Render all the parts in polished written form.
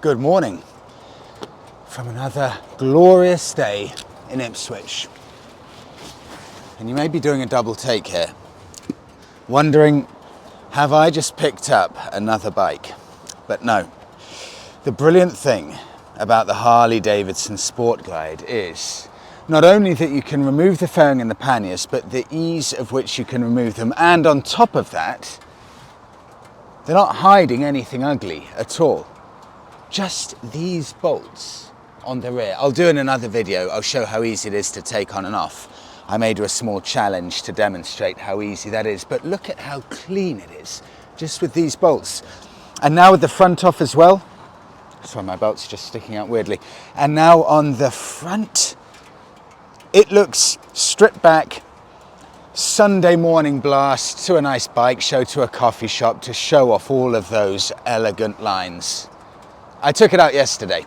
Good morning from another glorious day in Ipswich. And you may be doing a double take here, wondering, have I just picked up another bike? But no. The brilliant thing about the Harley Davidson Sport Glide is not only that you can remove the fairing and the panniers, but the ease of which you can remove them. And on top of that, they're not hiding anything ugly at all. Just these bolts on the rear. I'll do in another video, I'll show how easy it is to take on and off. I made a small challenge to demonstrate how easy that is, but look at how clean it is, just with these bolts. And now with the front off as well. Sorry, my belt's just sticking out weirdly. And now on the front, it looks stripped back, Sunday morning blast to a nice bike show, to a coffee shop, to show off all of those elegant lines. I took it out yesterday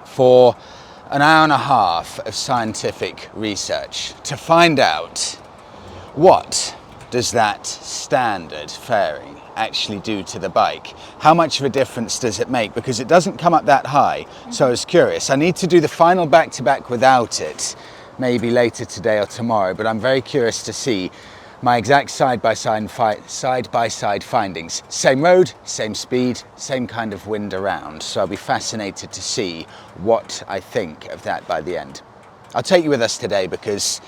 for an hour and a half of scientific research to find out what does that standard fairing actually do to the bike? How much of a difference does it make? Because it doesn't come up that high, so I was curious. I need to do the final back-to-back without it, maybe later today or tomorrow, but I'm very curious to see my exact side-by-side findings. Same road, same speed, same kind of wind around. So I'll be fascinated to see what I think of that by the end. I'll take you with us today because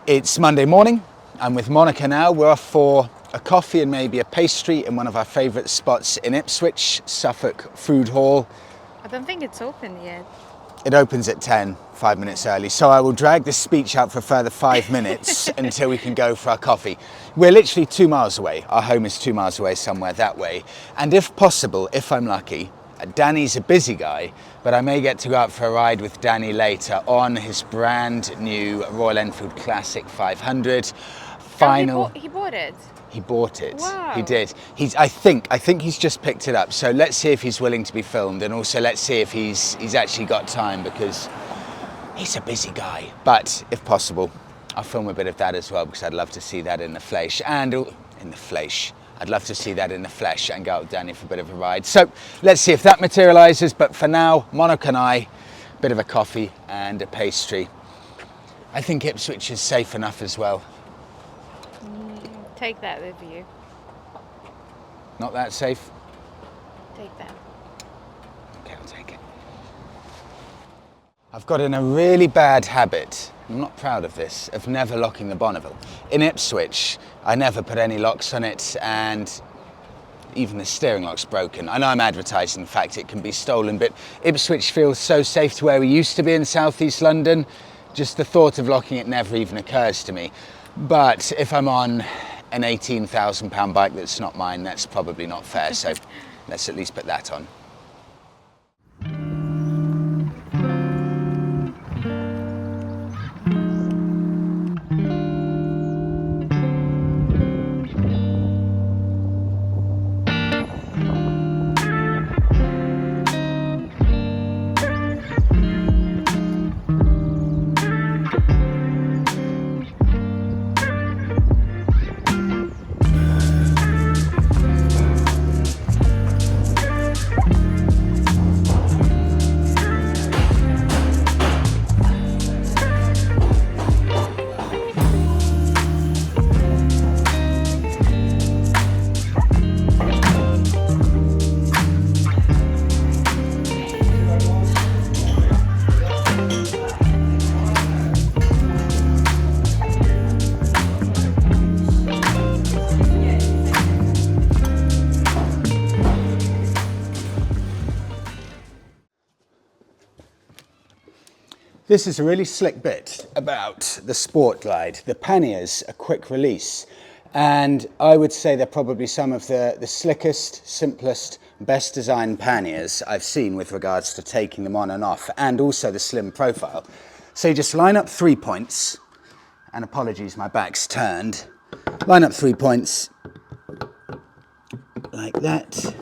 it's Monday morning. I'm with Monika now. We're off for a coffee and maybe a pastry in one of our favourite spots in Ipswich, Suffolk Food Hall. I don't think it's open yet. It opens at 10, 5 minutes early, so I will drag this speech out for a further 5 minutes until we can go for our coffee. We're literally 2 miles away. Our home is 2 miles away, somewhere that way. And if possible, if I'm lucky, Danny's a busy guy, but I may get to go out for a ride with Danny later on his brand new Royal Enfield Classic 500. Final. Oh, he bought it? He bought it. Wow. He did. I think he's just picked it up. So let's see if he's willing to be filmed, and also let's see if he's actually got time, because he's a busy guy. But if possible, I'll film a bit of that as well, because I'd love to see that in the flesh. And in the flesh. I'd love to see that in the flesh and go out with Danny for a bit of a ride. So let's see if that materializes. But for now, Monika and I, a bit of a coffee and a pastry. I think Ipswich is safe enough as well. Take that with you. Not that safe? Take that. Okay, I'll take it. I've got in a really bad habit, I'm not proud of this, of never locking the Bonneville. In Ipswich, I never put any locks on it, and even the steering lock's broken. I know I'm advertising the fact it can be stolen, but Ipswich feels so safe to where we used to be in southeast London. Just the thought of locking it never even occurs to me. But if I'm on an £18,000 bike that's not mine, that's probably not fair, so let's at least put that on. This is a really slick bit about the Sport Glide. The panniers are quick release, and I would say they're probably some of the slickest, simplest, best designed panniers I've seen with regards to taking them on and off, and also the slim profile. So you just line up 3 points, and apologies, my back's turned. Line up 3 points like that.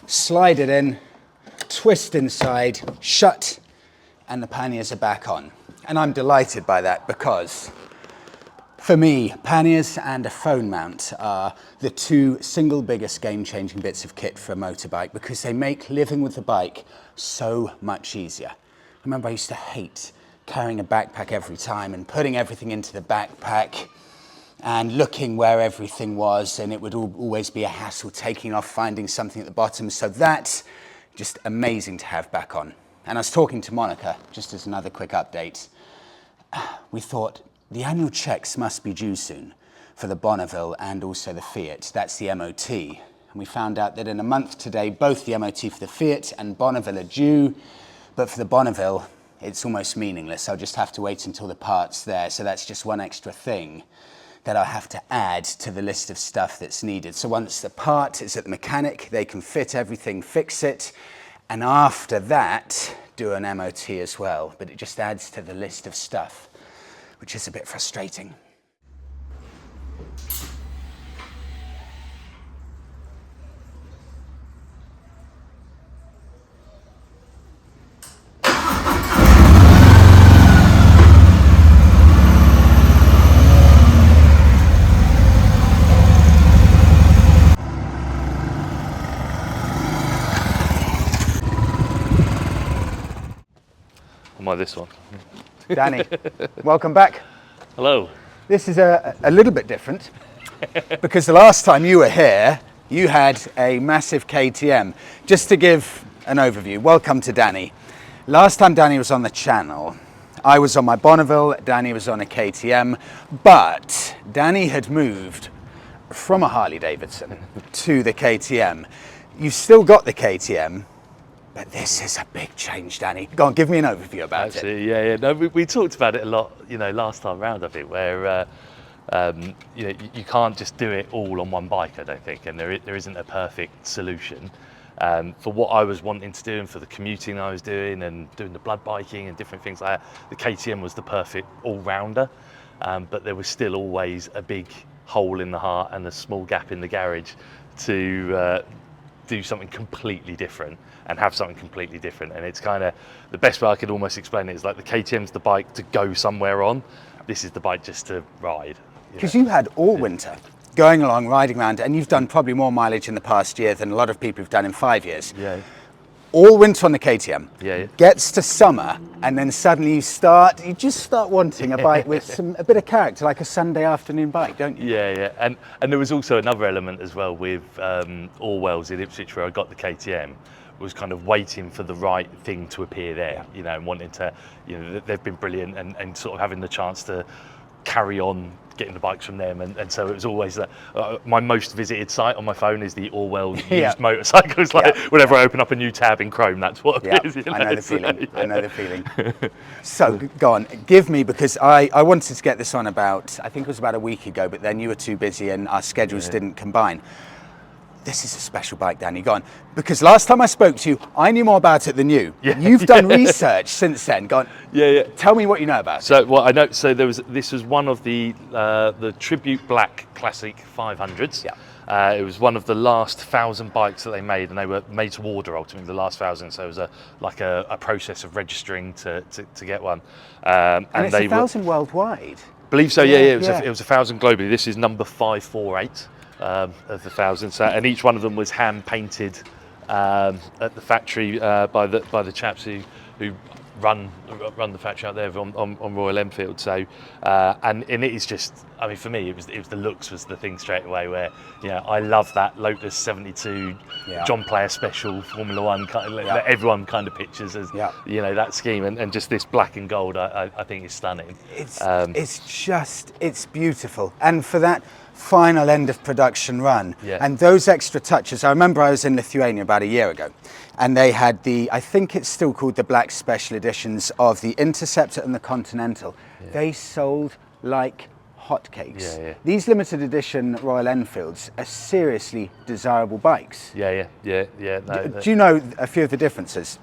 Slide it in, twist inside, shut, and the panniers are back on. And I'm delighted by that, because For me, panniers and a phone mount are the two single biggest game-changing bits of kit for a motorbike because they make living with the bike so much easier. I remember I used to hate carrying a backpack every time and putting everything into the backpack and looking where everything was, and it would always be a hassle taking off, finding something at the bottom. So that's just amazing to have back on. And I was talking to Monika, just as another quick update. We thought the annual checks must be due soon for the Bonneville and also the Fiat. That's the MOT. And we found out that in a month today, both the MOT for the Fiat and Bonneville are due, but for the Bonneville, it's almost meaningless. I'll just have to wait until the part's there. So that's just one extra thing that I'll have to add to the list of stuff that's needed. So once the part is at the mechanic, they can fit everything, fix it, and after that, do an MOT as well. But it just adds to the list of stuff, which is a bit frustrating. Am I this one? Danny, welcome back. Hello. This is a little bit different because the last time you were here, you had a massive KTM. Just to give an overview, welcome to Danny. Last time Danny was on the channel, I was on my Bonneville, Danny was on a KTM, but Danny had moved from a Harley Davidson to the KTM. You've still got the KTM, but this is a big change, Danny. Go on, give me an overview about it. Yeah. No, we talked about it a lot, last time round, I think, where you can't just do it all on one bike, I don't think, and there isn't a perfect solution. For what I was wanting to do and for the commuting I was doing and doing the blood biking and different things like that, the KTM was the perfect all-rounder, but there was still always a big hole in the heart and a small gap in the garage to do something completely different and have something completely different. And it's kind of the best way I could almost explain it is like the KTM's the bike to go somewhere on. This is the bike just to ride. Because you had all winter going along, riding around, and you've done probably more mileage in the past year than a lot of people have done in 5 years. Yeah. All winter on the KTM. Yeah. Gets to summer, and then suddenly you just start wanting a bike with a bit of character, like a Sunday afternoon bike, don't you? Yeah. And there was also another element as well with Orwell's in Ipswich, where I got the KTM, was kind of waiting for the right thing to appear there, and wanting to, they've been brilliant and sort of having the chance to carry on getting the bikes from them, and so it was always that my most visited site on my phone is the Orwell used motorcycles. Whenever I open up a new tab in Chrome, that's what it is. I know the feeling. I know the feeling. So go on, give me, because I wanted to get this on about, I think it was about a week ago, but then you were too busy and our schedules didn't combine. This is a special bike, Danny. Go on. Because last time I spoke to you, I knew more about it than you. Yeah. You've done research since then. Go on. Yeah. Tell me what you know about it. So what I know. So this was one of the Tribute Black Classic 500s. Yeah. It was one of the last 1,000 bikes that they made, and they were made to order ultimately, the last 1,000. So it was a process of registering to get one. And it's 1,000 worldwide. I believe so. Yeah. It was 1,000 globally. This is number 548. Of the 1,000, and each one of them was hand painted at the factory by the chaps who run the factory out there on Royal Enfield. So and it is just, I mean, for me it was the looks was the thing straight away, where I love that Lotus 72 John Player Special Formula One kind of, that everyone kind of pictures as that scheme, and just this black and gold I think is stunning. It's beautiful, and for that final end of production run and those extra touches. I remember I was in Lithuania about a year ago, and they had I think it's still called the Black Special Editions of the Interceptor and the Continental. They sold like hotcakes. These limited edition Royal Enfields are seriously desirable bikes. No, do you know a few of the differences?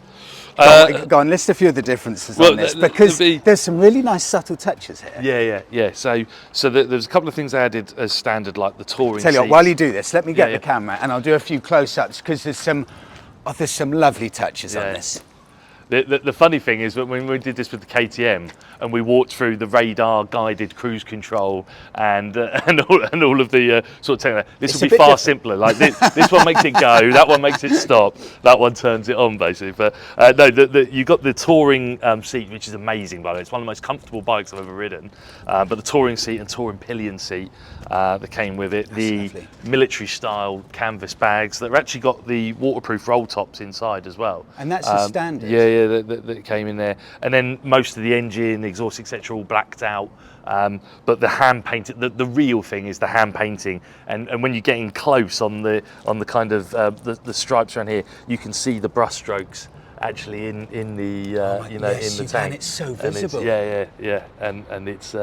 Go on, list a few of the differences on this, because there's some really nice subtle touches here. Yeah. So there's a couple of things I added as standard, like the touring seats. Tell you what, while you do this, let me get the camera and I'll do a few close-ups, because there's some lovely touches on this. The funny thing is that when we did this with the KTM and we walked through the radar guided cruise control and all of the sort of technology, this will be far simpler. Like this one makes it go, that one makes it stop, that one turns it on basically. But no, you got the touring seat, which is amazing by the way. It's one of the most comfortable bikes I've ever ridden. But the touring seat and touring pillion seat that came with it, the military style canvas bags that actually got the waterproof roll tops inside as well. And that's the standard. Yeah, that came in there. And then most of the engine, the exhaust, etc., all blacked out. But the hand painted, the real thing is the hand painting. And when you're getting close on the kind of the stripes around here, you can see the brush strokes actually in the in the tank. It's so visible. And it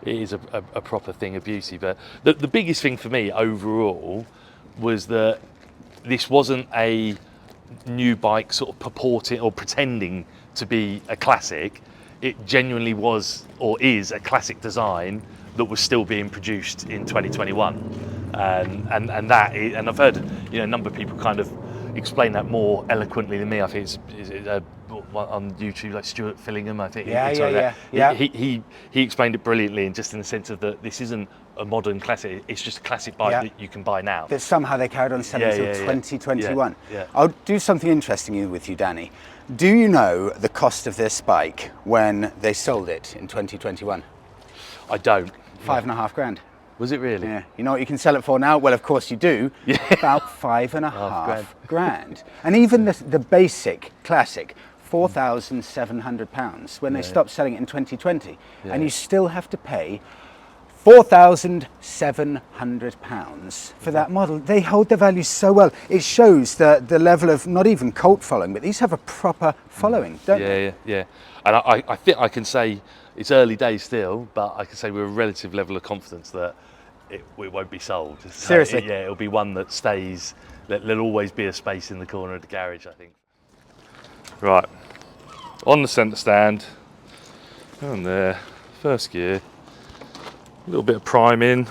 is a proper thing of beauty. But the biggest thing for me overall was that this wasn't a new bike sort of purporting or pretending to be a classic. It genuinely was or is a classic design that was still being produced in 2021, and I've heard a number of people kind of explain that more eloquently than me. I think it's on YouTube, like Stuart Fillingham. I think he explained it brilliantly, and just in the sense of that this isn't a modern classic, it's just a classic bike that you can buy now. That somehow they carried on selling until 2021. Yeah. I'll do something interesting with you, Danny. Do you know the cost of this bike when they sold it in 2021? I don't. $5.5 grand. Was it really? Yeah. You know what you can sell it for now? Well, of course you do. Yeah. About $5.5 grand. And even the basic classic, £4,700 when they stopped selling it in 2020. Yeah. And you still have to pay £4,700 for that model. They hold their value so well. It shows the level of not even cult following, but these have a proper following, don't they? Yeah. And I think I can say it's early days still, but I can say with a relative level of confidence that it won't be sold. So seriously? It'll be one that stays. There'll always be a space in the corner of the garage, I think. Right, on the centre stand, and there, first gear. A little bit of priming.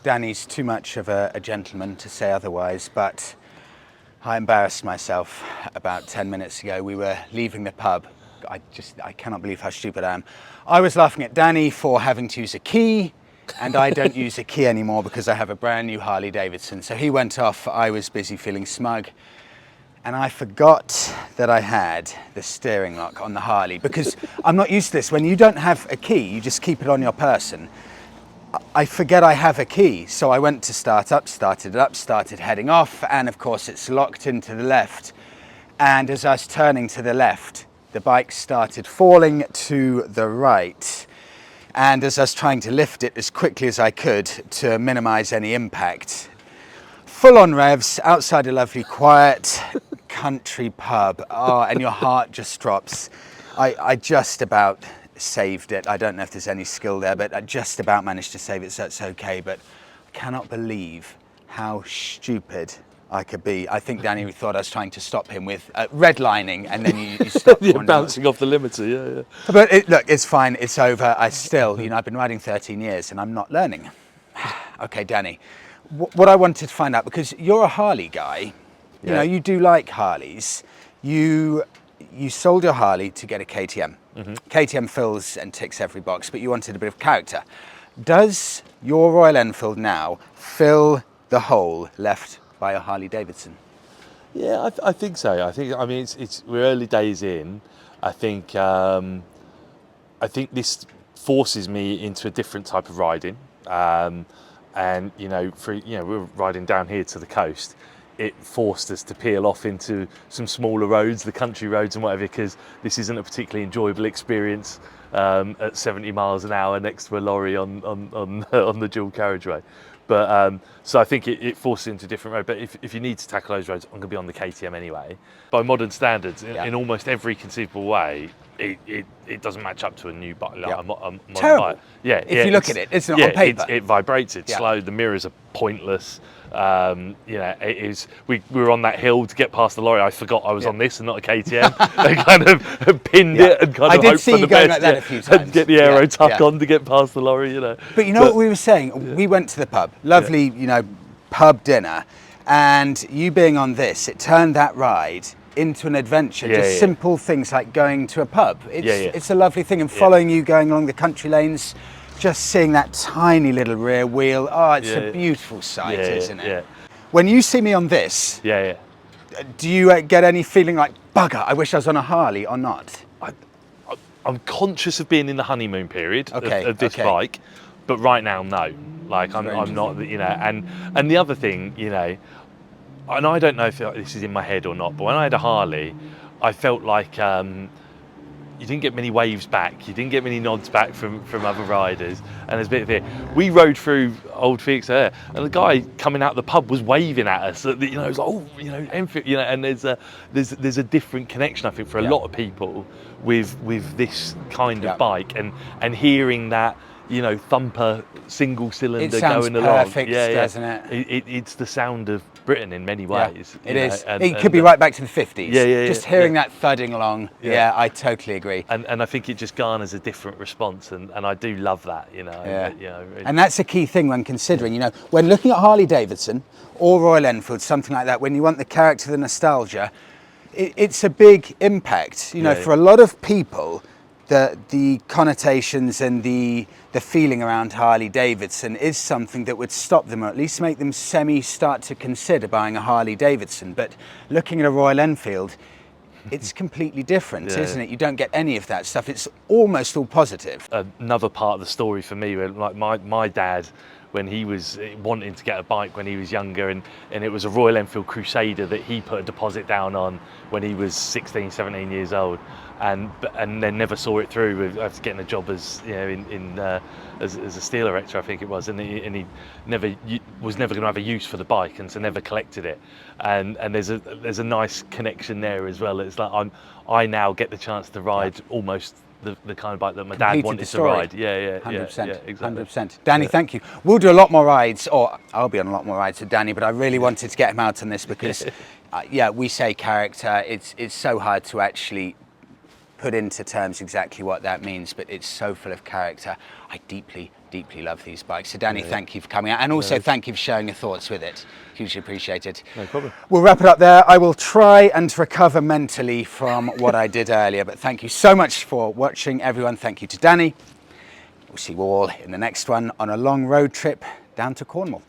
Danny's too much of a gentleman to say otherwise, but I embarrassed myself about 10 minutes ago. We were leaving the pub. I cannot believe how stupid I am. I was laughing at Danny for having to use a key, and I don't use a key anymore because I have a brand new Harley Davidson. So he went off, I was busy feeling smug, and I forgot that I had the steering lock on the Harley, because I'm not used to this. When you don't have a key, you just keep it on your person. I forget I have a key, so I went to start up, started it up, started heading off, and of course it's locked into the left. And as I was turning to the left, the bike started falling to the right. And as I was trying to lift it as quickly as I could to minimize any impact, full on revs outside a lovely quiet country pub. Oh, and your heart just drops. I just about saved it. I don't know if there's any skill there, but I just about managed to save it, so it's okay. But I cannot believe how stupid I could be. I think Danny thought I was trying to stop him with redlining, and then you stop. You're bouncing off the limiter, yeah. But look, it's fine. It's over. I still, I've been riding 13 years, and I'm not learning. Okay, Danny, what I wanted to find out, because you're a Harley guy, you do like Harleys. You sold your Harley to get a KTM. KTM fills and ticks every box, but you wanted a bit of character. Does your Royal Enfield now fill the hole left by a Harley Davidson? Yeah, I think so. I mean, we're early days in. I think this forces me into a different type of riding. And we're riding down here to the coast. It forced us to peel off into some smaller roads, the country roads and whatever, because this isn't a particularly enjoyable experience at 70 miles an hour next to a lorry on the dual carriageway. But so I think it forces into a different road. But if you need to tackle those roads, I'm going to be on the KTM anyway. By modern standards, in almost every conceivable way, it doesn't match up to a new bike. Like a modern bike. Yeah, if you look at it, it's not on paper. It vibrates. It's slow. The mirrors are pointless. It is. We were on that hill to get past the lorry. I forgot I was on this and not a KTM. I kind of pinned it and kind of hoped for the best. Like that a few times. And get the aero tuck on to get past the lorry. But what we were saying? We went to the pub. Lovely, pub dinner, and you being on this, it turned that ride into an adventure. Just simple things like going to a pub. It's a lovely thing, and following you going along the country lanes. Just seeing that tiny little rear wheel, it's a beautiful sight, isn't it? Yeah. When you see me on this, do you get any feeling like, bugger, I wish I was on a Harley or not? I'm conscious of being in the honeymoon period of this bike, but right now, no. Like, I'm not, and the other thing, and I don't know if this is in my head or not, but when I had a Harley, I felt like, you didn't get many waves back, you didn't get many nods back from other riders, and there's a bit of it. We rode through Old Felixstowe, and the guy coming out of the pub was waving at us. It was like, Enfield, and there's a different connection, I think, for a lot of people with this kind of bike, and hearing that, thumper single cylinder going along. Perfect, doesn't it? It's the sound of Britain in many ways. It is. It could be right back to the 50s. Just hearing that thudding along. Yeah, I totally agree. And I think it just garners a different response, and I do love that. Really. And that's a key thing when considering. When looking at Harley Davidson or Royal Enfield, something like that, when you want the character, the nostalgia, it's a big impact. For a lot of people, the connotations and the feeling around Harley Davidson is something that would stop them, or at least make them start to consider buying a Harley Davidson. But looking at a Royal Enfield, it's completely different, isn't it? You don't get any of that stuff. It's almost all positive. Another part of the story for me, like my dad, when he was wanting to get a bike when he was younger, and it was a Royal Enfield Crusader that he put a deposit down on when he was 16, 17 years old, and then never saw it through after getting a job as as a steel erector, I think it was, and he was never going to have a use for the bike, and so never collected it. And there's a nice connection there as well. It's like I now get the chance to ride almost the kind of bike that my dad wanted to ride. 100%. Exactly. 100%. Danny, thank you. We'll do a lot more rides, or I'll be on a lot more rides with Danny, but I really wanted to get him out on this because, we say character. It's so hard to actually put into terms exactly what that means, but it's so full of character. I deeply love these bikes. So Danny, thank you for coming out, and also thank you for sharing your thoughts with it. Hugely appreciated. No problem. We'll wrap it up there. I will try and recover mentally from what I did earlier, but thank you so much for watching, everyone. Thank you to Danny. We'll see you all in the next one on a long road trip down to Cornwall.